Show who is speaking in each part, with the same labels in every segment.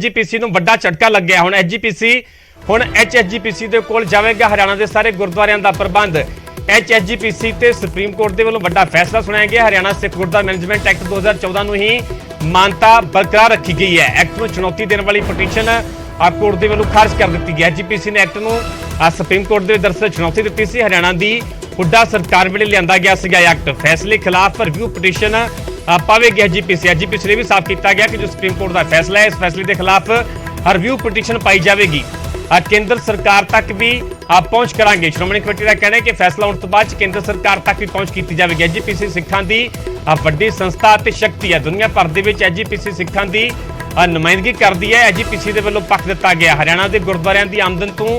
Speaker 1: ਐਚਜੀਪੀਸੀ ਨੂੰ ਵੱਡਾ ਝਟਕਾ ਲੱਗਿਆ। ਹੁਣ ਐਚਐਸਜੀਪੀਸੀ ਦੇ ਕੋਲ ਜਾਵੇਗਾ ਹਰਿਆਣਾ ਦੇ ਸਾਰੇ ਗੁਰਦੁਆਰਿਆਂ ਦਾ ਪ੍ਰਬੰਧ। ਐਚਐਸਜੀਪੀਸੀ ਤੇ ਸੁਪਰੀਮ ਕੋਰਟ ਦੇ ਵੱਲੋਂ ਵੱਡਾ ਫੈਸਲਾ ਸੁਣਾਇਆ ਗਿਆ। ਹਰਿਆਣਾ ਸਿੱਖ ਗੁਰਦੁਆਰਾ ਮੈਨੇਜਮੈਂਟ ਐਕਟ 2014 ਨੂੰ ਹੀ ਮਾਨਤਾ ਬਰਕਰਾਰ ਰੱਖੀ ਗਈ ਹੈ। ਐਕਟ ਨੂੰ ਚੁਣੌਤੀ ਦੇਣ ਵਾਲੀ ਪਟੀਸ਼ਨ ਕੋਰਟ ਦੇ ਵੱਲੋਂ ਖਾਰਜ ਕਰ ਦਿੱਤੀ ਗਈ। ਐਚਜੀਪੀਸੀ ਨੇ ਐਕਟ ਨੂੰ ਸੁਪਰੀਮ ਕੋਰਟ ਦੇ ਦਰਸਲ ਚੁਣੌਤੀ ਦਿੱਤੀ ਸੀ। ਹਰਿਆਣਾ ਦੀ ਹੁੱਡਾ ਸਰਕਾਰ ਵੇਲੇ ਲਿਆਂਦਾ ਗਿਆ ਸੀਗਾ ਐਕਟ। ਫੈਸਲੇ ਖਿਲਾਫ ਰਿਵਿਊ ਪਟੀਸ਼ਨ ਪਾਵੇਗੀ ਐਚਜੀਪੀਸੀ ਨੇ ਵੀ ਸਾਫ਼ ਕੀਤਾ ਗਿਆ ਕਿ ਜੋ ਸੁਪਰੀਮ ਕੋਰਟ ਦਾ ਫੈਸਲਾ ਹੈ ਇਸ ਫੈਸਲੇ ਦੇ ਖਿਲਾਫ ਰਿਵਿਊ ਪਟੀਸ਼ਨ ਪਾਈ ਜਾਵੇਗੀ। ਕੇਂਦਰ ਸਰਕਾਰ ਤੱਕ ਵੀ ਪਹੁੰਚ ਕਰਾਂਗੇ। ਸ਼੍ਰੋਮਣੀ ਕਮੇਟੀ ਦਾ ਕਹਿਣਾ ਹੈ ਕਿ ਫੈਸਲਾ ਹੋਣ ਤੋਂ ਬਾਅਦ ਕੇਂਦਰ ਸਰਕਾਰ ਤੱਕ ਵੀ ਪਹੁੰਚ ਕੀਤੀ ਜਾਵੇਗੀ। ਐਚਜੀਪੀਸੀ ਸਿੱਖਾਂ ਦੀ ਵੱਡੀ ਸੰਸਥਾ ਅਤੇ ਸ਼ਕਤੀ ਹੈ। ਦੁਨੀਆ ਭਰ ਦੇ ਵਿੱਚ ਐਚਜੀਪੀਸੀ ਸਿੱਖਾਂ ਦੀ ਨੁਮਾਇੰਦਗੀ ਕਰਦੀ ਹੈ। ਐਚਜੀਪੀਸੀ ਦੇ ਵੱਲੋਂ ਪੱਖ ਦਿੱਤਾ ਗਿਆ ਹਰਿਆਣਾ ਦੇ ਗੁਰਦੁਆਰਿਆਂ ਦੀ ਆਮਦਨ ਤੋਂ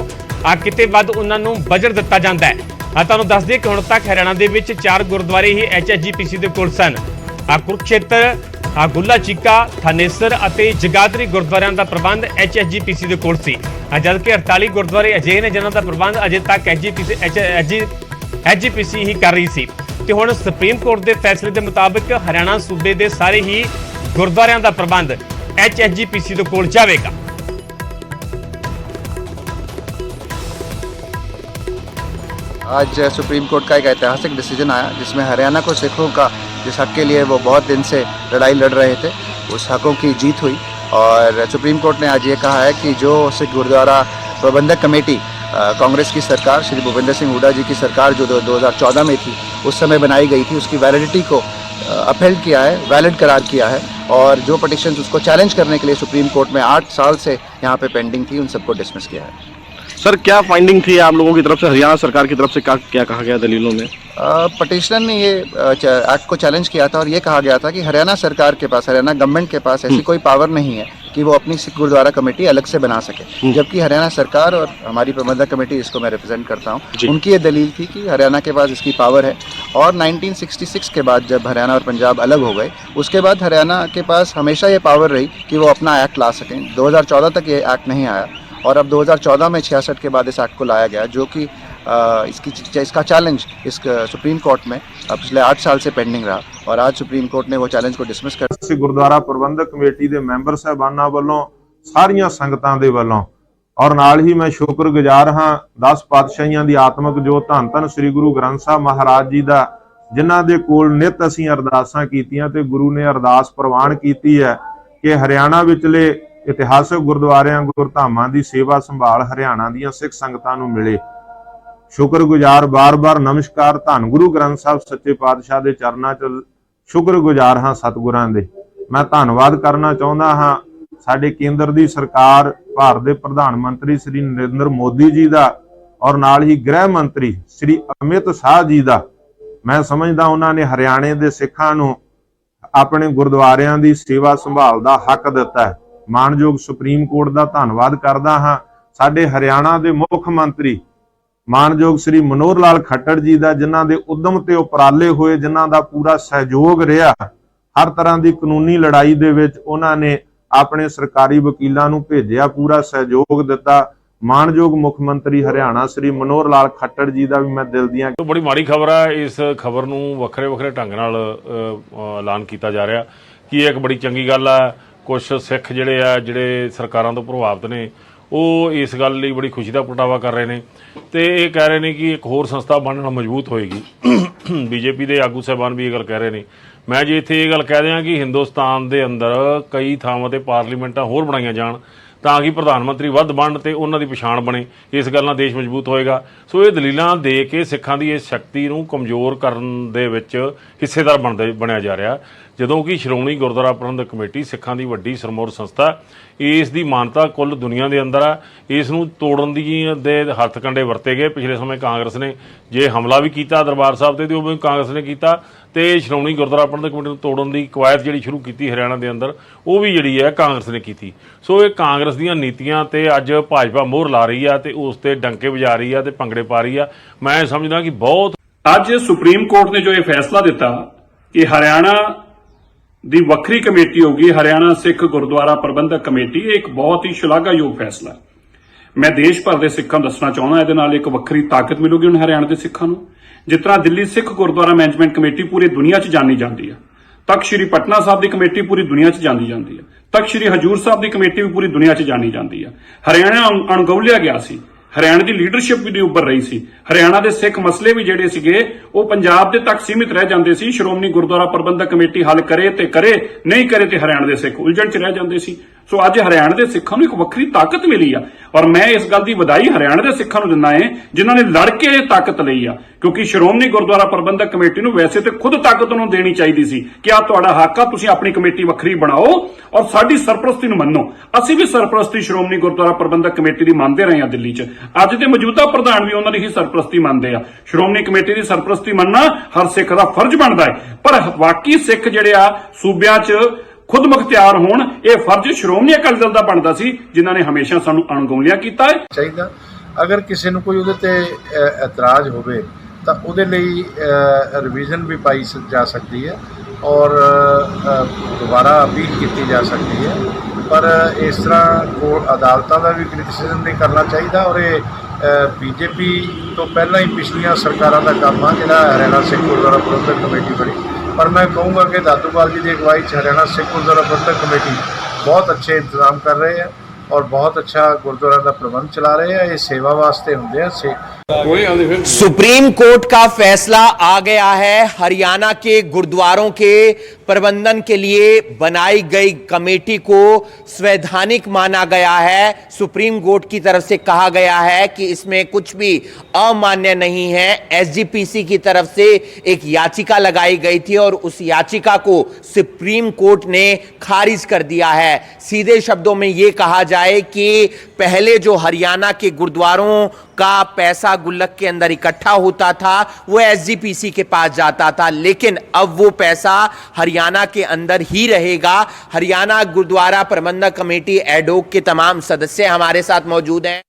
Speaker 1: ਕਿਤੇ ਵੱਧ ਉਹਨਾਂ ਨੂੰ ਬਜਟ ਦਿੱਤਾ ਜਾਂਦਾ ਹੈ। ਤੁਹਾਨੂੰ ਦੱਸ ਦਈਏ ਕਿ ਹੁਣ ਤੱਕ ਹਰਿਆਣਾ ਦੇ ਵਿੱਚ 4 ਗੁਰਦੁਆਰੇ ਹੀ ਐਚਜੀਪੀਸੀ ਦੇ ਕੋਲ ਸਨ। ਕੁਰੂਕਸ਼ੇਤਰ, ਗੁੱਲਾ ਚੀਕਾ, ਥਾਨੇਸਰ ਅਤੇ ਜਗਾਦਰੀ ਗੁਰਦੁਆਰਿਆਂ ਦਾ ਪ੍ਰਬੰਧ ਐਚਜੀਪੀਸੀ ਦੇ ਕੋਲ ਸੀ, ਜਦਕਿ 48 ਗੁਰਦੁਆਰੇ ਅਜਿਹੇ ਨੇ ਜਿਨ੍ਹਾਂ ਦਾ ਪ੍ਰਬੰਧ ਅਜੇ ਤੱਕ ਐਚਜੀਪੀਸੀ ਹੀ ਕਰ ਰਹੀ ਸੀ। ਤੇ ਹੁਣ ਸੁਪਰੀਮ ਕੋਰਟ ਦੇ ਫੈਸਲੇ ਦੇ ਮੁਤਾਬਕ ਹਰਿਆਣਾ ਸੂਬੇ ਦੇ ਸਾਰੇ ਹੀ ਗੁਰਦੁਆਰਿਆਂ ਦਾ ਪ੍ਰਬੰਧ ਐਚਜੀਪੀਸੀ ਦੇ ਕੋਲ ਜਾਵੇਗਾ।
Speaker 2: आज सुप्रीम कोर्ट का एक ऐतिहासिक डिसीजन आया जिसमें हरियाणा को सिखों का जिस हक के लिए वो बहुत दिन से लड़ाई लड़ रहे थे उस हकों की जीत हुई। और सुप्रीम कोर्ट ने आज ये कहा है कि जो सिख गुरुद्वारा प्रबंधक कमेटी कांग्रेस की सरकार श्री भूपेंद्र सिंह हुड्डा जी की सरकार जो 2014 में थी उस समय बनाई गई थी उसकी वैलिडिटी को अपहेल्ड किया है, वैलिड करार किया है। और जो पटिशन्स उसको चैलेंज करने के लिए सुप्रीम कोर्ट में 8 साल से यहाँ पे पेंडिंग थी उन सबको डिसमिस किया है।
Speaker 3: सर क्या फाइंडिंग थी आप लोगों की तरफ से, हरियाणा सरकार की तरफ से क्या कहा गया दलीलों में?
Speaker 2: पटिशनर ने ये एक्ट को चैलेंज किया था और ये कहा गया था कि हरियाणा सरकार के पास, हरियाणा गवर्नमेंट के पास ऐसी कोई पावर नहीं है कि वो अपनी सिख गुरुद्वारा कमेटी अलग से बना सके। जबकि हरियाणा सरकार और हमारी प्रबंधक कमेटी जिसको मैं रिप्रेजेंट करता हूँ उनकी ये दलील थी कि हरियाणा के पास इसकी पावर है। और 1966 के बाद जब हरियाणा और पंजाब अलग हो गए उसके बाद हरियाणा के पास हमेशा ये पावर रही कि वो अपना एक्ट ला सकें। 2014 तक ये एक्ट नहीं आया और अब 2014 में 66 के बाद इस एक्ट को लाया गया जो कि इसका चैलेंज इस सुप्रीम कोर्ट में पिछले 8 साल से पेंडिंग रहा। और आज सुप्रीम कोर्ट ने वो चैलेंज को डिसमिस कर
Speaker 4: गुरुद्वारा प्रबंधक कमेटी के मैंबर साहबाना वालों सारियां संगतां दे वालों और नाल ही मैं शुक्रगुजार हाँ 10 पातशाहियां दी आत्मक जोत धन धन श्री गुरु ग्रंथ साहब महाराज जी दा जिन्हां दे कोल नित असीं अरदासां कीतियां ते गुरु ने अरदास प्रवान कीती है कि हरियाणा विचले इतिहासक गुरुद्वारियां गुरधामां दी सेवा संभाल हरियाणा दीयां सिख संगतां नूं मिले। शुक्रगुजार बार बार नमस्कार धन गुरु ग्रंथ साहब सच्चे पातशाह दे चरनां च शुक्रगुजार हाँ सतगुरां दे। मैं धन्नवाद करना चाहुंदा हाँ साडे केंद्र दी सरकार भारत दे प्रधान मंत्री श्री नरेंद्र मोदी जी दा और नाल ही गृह मंत्री श्री अमित शाह जी दा। मैं समझदा उन्हां ने हरियाणे दे सिखां नूं अपने गुरुद्वारियां दी सेवा संभाल दा हक दिता है। मानयोग सुप्रीम कोर्ट का धन्नवाद करदा हाँ साडे हरियाणा दे मुख मंत्री मानयोग श्री मनोहर लाल खट्टर जी का जिन्हां दे उद्यम ते उपराले होए जिन्हां दा पूरा सहयोग रहा हर तरह की कानूनी लड़ाई दे विच उन्हां ने अपने सरकारी वकीलों नूं भेजिया पूरा सहयोग दिता। मानयोग मुख मंत्री हरियाणा श्री मनोहर लाल खट्टर जी का भी मैं दिल दियां
Speaker 5: तो बड़ी माड़ी खबर है। इस खबर नूं वखरे वखरे ढंग नाल ऐलान किया जा रहा कि एक बड़ी चंगी गल है। कुछ सिख जिहड़े आ जिहड़े सरकारां तो प्रभावित ने ਉਹ इस गल लई बड़ी खुशी का प्रगटावा कर रहे हैं तो ये कह रहे हैं कि एक होर संस्था बनना मजबूत होएगी। बीजेपी के आगू साहबान भी ये गल कह रहे हैं। मैं जे इत्थे ये गल कह दियां कि हिंदुस्तान के अंदर कई थावां ते पार्लीमेंटां होर बनाईयां जाण तां कि प्रधानमंत्री वध बण ते उन्हां दी पछाण बने, इस गल नाल देश मजबूत होएगा। सो ये दलीलां दे के सिखां दी इस शक्ति नूं कमज़ोर करन दे विच हिस्सेदार बनया जा रहा। जदों कि श्रोमणी गुरुद्वारा प्रबंधक कमेटी सिखां दी वड्डी सरमौर संस्था इस दी मानता कुल दुनिया के अंदर आ। इस नूं तोड़न दे हथकंडे वरते गए। पिछले समय कांग्रेस ने जे हमला भी किया दरबार साहब ते वो भी कांग्रेस ने किया तो श्रोमणी गुरुद्वारा प्रबंधक कमेटी तोड़न की कवायद जी शुरू की हरियाणा के अंदर वो भी जी है कांग्रेस ने की। सो ये कांग्रेस दी नीतियां ते अज भाजपा मोहर ला रही है तो उस ते डंके वजा रही है तो भंगड़े पा रही है। मैं समझदा कि बहुत
Speaker 6: अज सुप्रीम कोर्ट ने जो ये फैसला दिता कि हरियाणा दी वक्री कमेटी होगी हरियाणा सिख गुरुद्वारा प्रबंधक कमेटी, एक बहुत ही शलाघायोग फैसला। मैं देश भर के सिखां दसना चाहना इहदे नाल एक वक्री ताकत मिलूगी हुण हरियाणा के सिखां नूं। जिस तरह दिल्ली सिख गुरुद्वारा मैनेजमेंट कमेटी पूरी दुनिया च जानी जाती है, तख्त श्री पटना साहब की कमेटी पूरी दुनिया च जानी जाती है, ਤਖਤ ਸ੍ਰੀ ਹਜੂਰ ਸਾਹਿਬ ਦੀ ਕਮੇਟੀ ਵੀ ਪੂਰੀ ਦੁਨੀਆ 'ਚ ਜਾਣੀ ਜਾਂਦੀ ਆ। ਹਰਿਆਣਾ ਅਣਗੌਲਿਆ ਗਿਆ ਸੀ, ਹਰਿਆਣਾ ਦੀ ਲੀਡਰਸ਼ਿਪ ਵੀ ਨਹੀਂ ਉੱਭਰ ਰਹੀ ਸੀ। ਹਰਿਆਣਾ ਦੇ ਸਿੱਖ ਮਸਲੇ ਵੀ ਜਿਹੜੇ ਸੀਗੇ ਉਹ ਪੰਜਾਬ ਦੇ ਤੱਕ ਸੀਮਿਤ ਰਹਿ ਜਾਂਦੇ ਸੀ। ਸ਼੍ਰੋਮਣੀ ਗੁਰਦੁਆਰਾ ਪ੍ਰਬੰਧਕ ਕਮੇਟੀ ਹੱਲ ਕਰੇ ਤੇ ਕਰੇ, ਨਹੀਂ ਕਰੇ ਤੇ ਹਰਿਆਣਾ ਦੇ ਸਿੱਖ ਉਲਝਣ 'ਚ ਰਹਿ ਜਾਂਦੇ ਸੀ। ਸੋ ਅੱਜ ਹਰਿਆਣਾ ਦੇ ਸਿੱਖਾਂ ਨੂੰ ਇੱਕ ਵੱਖਰੀ ਤਾਕਤ ਮਿਲੀ ਆ ਔਰ ਮੈਂ ਇਸ ਗੱਲ ਦੀ ਵਧਾਈ ਹਰਿਆਣਾ ਦੇ ਸਿੱਖਾਂ ਨੂੰ ਦਿੰਦਾ ਏ ਜਿਨ੍ਹਾਂ ਨੇ ਲੜ ਕੇ ਇਹ ਤਾਕਤ ਲਈ ਆ, ਕਿਉਂਕਿ ਸ਼੍ਰੋਮਣੀ ਗੁਰਦੁਆਰਾ ਪ੍ਰਬੰਧਕ ਕਮੇਟੀ ਨੂੰ ਵੈਸੇ ਤੇ ਖੁਦ ਤਾਕਤ ਨੂੰ ਦੇਣੀ ਚਾਹੀਦੀ ਸੀ ਕਿ ਆ ਤੁਹਾਡਾ ਹੱਕ ਆ, ਤੁਸੀਂ ਆਪਣੀ ਕਮੇਟੀ ਵੱਖਰੀ ਬਣਾਓ ਔਰ ਸਾਡੀ ਸਰਪ੍ਰਸਤੀ ਨੂੰ ਮੰਨੋ। ਅਸੀਂ ਵੀ ਸਰਪ੍ਰਸਤੀ ਸ਼੍ਰੋਮਣੀ ਗੁਰਦੁਆਰਾ ਪ੍ਰਬੰਧਕ ਕਮੇਟੀ ਦੀ ਮੰਨਦੇ ਰਹੇ ਹਾਂ ਦਿੱਲੀ 'ਚ। ਅੱਜ ਦੇ ਮੌਜੂਦਾ ਪ੍ਰਧਾਨ ਵੀ ਉਹਨਾਂ ਦੀ ਹੀ ਸਰਪ੍ਰਸਤੀ ਮੰਨਦੇ ਆ। ਸ਼੍ਰੋਮਣੀ ਕਮੇਟੀ ਦੀ ਸਰਪ੍ਰਸਤੀ ਮੰਨਣਾ ਹਰ ਸਿੱਖ ਦਾ ਫਰਜ਼ ਬਣਦਾ ਹੈ, ਪਰ ਬਾਕੀ ਸਿੱਖ ਜਿਹੜੇ ਆ ਸੂਬਿਆਂ 'ਚ ਖੁਦ ਮੁਖਤਿਆਰ ਹੋਣ, ਇਹ ਫਰਜ਼ ਸ਼੍ਰੋਮਣੀ ਅਕਾਲੀ ਦਲ ਦਾ ਬਣਦਾ ਸੀ ਜਿਨ੍ਹਾਂ ਨੇ ਹਮੇਸ਼ਾ ਸਾਨੂੰ ਅਣਗੌਲਿਆ ਕੀਤਾ ਹੈ।
Speaker 7: ਚਾਹੀਦਾ ਅਗਰ ਕਿਸੇ ਨੂੰ ਕੋਈ ਉਹਦੇ ਤੇ ਇਤਰਾਜ਼ ਹੋਵੇ ਤਾਂ ਉਹਦੇ ਲਈ ਰਿਵੀਜ਼ਨ ਵੀ ਪਾਈ ਜਾ ਸਕਦੀ ਹੈ ਔਰ ਦੁਬਾਰਾ ਅਪੀਲ ਕੀਤੀ ਜਾ ਸਕਦੀ ਹੈ, ਪਰ ਇਸ ਤਰ੍ਹਾਂ ਕੋਰਟ ਅਦਾਲਤਾਂ ਦਾ ਵੀ ਕ੍ਰਿਟਿਸਿਜ਼ਮ ਨਹੀਂ ਕਰਨਾ ਚਾਹੀਦਾ ਔਰ ਇਹ ਬੀਜੇਪੀ ਤੋਂ ਪਹਿਲਾਂ ਹੀ ਪਿਛਲੀਆਂ ਸਰਕਾਰਾਂ ਦਾ ਕੰਮ ਆ ਜਿਹੜਾ ਹਰਿਆਣਾ ਸਿੱਖ ਗੁਰਦੁਆਰਾ ਪ੍ਰਬੰਧਕ ਕਮੇਟੀ ਬਣੀ। पर मैं कहूँगा कि दादूपाल जी की अगुवाई हरियाणा सिख गुरुद्वारा प्रबंधक कमेटी बहुत अच्छे इंतजाम कर रहे हैं और बहुत अच्छा गुरुद्वारा का प्रबंध चला रहे हैं। ये सेवा वास्ते होंगे
Speaker 8: सुप्रीम कोर्ट का फैसला आ गया है। हरियाणा के गुरुद्वारों के प्रबंधन के लिए बनाई गई कमेटी को संवैधानिक माना गया है। सुप्रीम कोर्ट की तरफ से कहा गया है कि इसमें कुछ भी अमान्य नहीं है। एसजीपीसी की तरफ से एक याचिका लगाई गई थी और उस याचिका को सुप्रीम कोर्ट ने खारिज कर दिया है। सीधे शब्दों में यह कहा जाए कि पहले जो हरियाणा के गुरुद्वारों का पैसा गुल्लक के अंदर इकट्ठा होता था वो एसजीपीसी के पास जाता था, लेकिन अब वो पैसा हरियाणा के अंदर ही रहेगा। हरियाणा गुरुद्वारा प्रबंधक कमेटी एडोक के तमाम सदस्य हमारे साथ मौजूद हैं।